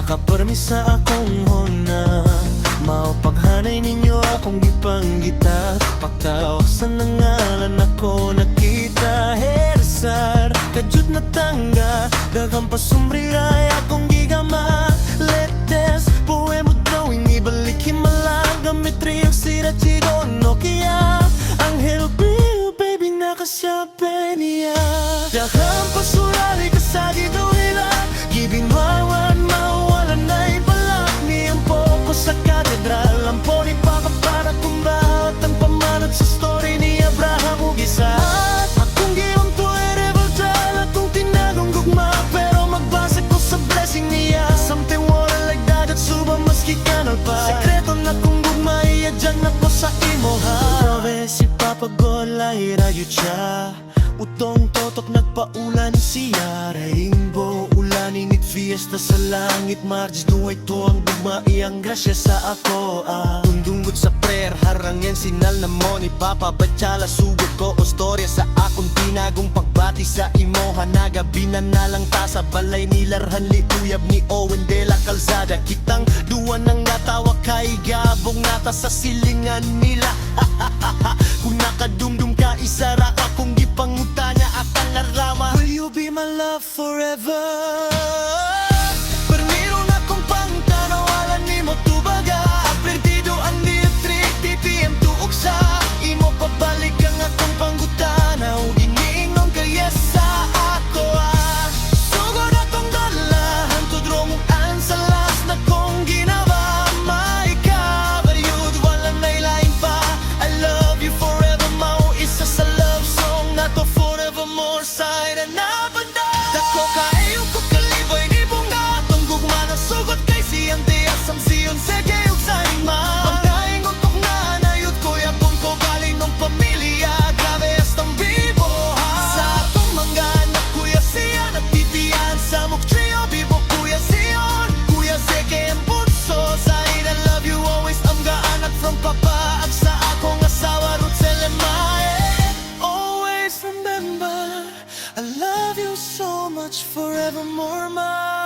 Nakaparmi sa akong hona, maupaghanay ninyo akong gipanggita. Pagkawasan ng ngalan ako nakita. Hersar, kajut na tangga, dagang pasumrilay akong gigama. Letes, poemo drawing, ibalik himala. Gamit triyang sira, chido, Nokia. Anghel Bill, baby, nakasyape niya. Dagang pasurali ka sa giduhila, gibinwawan, mawalan na ibalak. Niyang poko sa katedral, ang poni para kumbahat ang pamanat sa story ni Abraham ug Isaac. Akong giyong to ay revoltal, akong tinagong gugma, pero magbasa ko sa blessing niya. Something water like that at suba maski kanal pa. Sekreto na kong gugma, iadyan ako sa imoha. Grabe si Papa Golay, rayo siya. Utong totok nagpaulan siya. Rainbow, ulanin it fiesta sa langit. Margis nuway to ang gugma, iyang grasya sa ako. Tundunggot sa prayer, harang yan sinal na mo ni Papa Batsala. Sugod ko o storya sa akong tinagong pagbati sa imoha. Nagabi na nalang ta sa balay nilarhan liuyab ni Owen de la Calzada. Kitang duwan ng natawa kay gabong nata sa silingan nila. Kung nakadumdum ka, isara ka kung gipangutanya at ang arama. Will you be my love forever? Permiro na kong pangtanawalan ni mo tubaga. Perdido ang electric, TPM tuog sa imo pabalik ang akong panggutana. O iniingon ka yes sa ako Sugod akong dala, hantod romuan sa last na kong ginawa. May kabaryod, walang nailain pa. I love you forever, mao isa sa love song na to forevermore. Side na banda dako kayo ko kaliboy ni bunga. Tong gugma na sugot kay siyang tiyas ang siyon sa kayog sa ima. Ang daing utok na nayot ko yapon ko galing nung pamilya. Grabe astang bibo sa atong mga anak. Kuya siya nagtitiyan sa muktriyo. Bibo kuya siyon, kuya seke ang bunso. Side I love you always, ang gaanak from papa. Ang sa akong asawa Ruth Selemae. Always remember, I love you so much, forevermore, ma.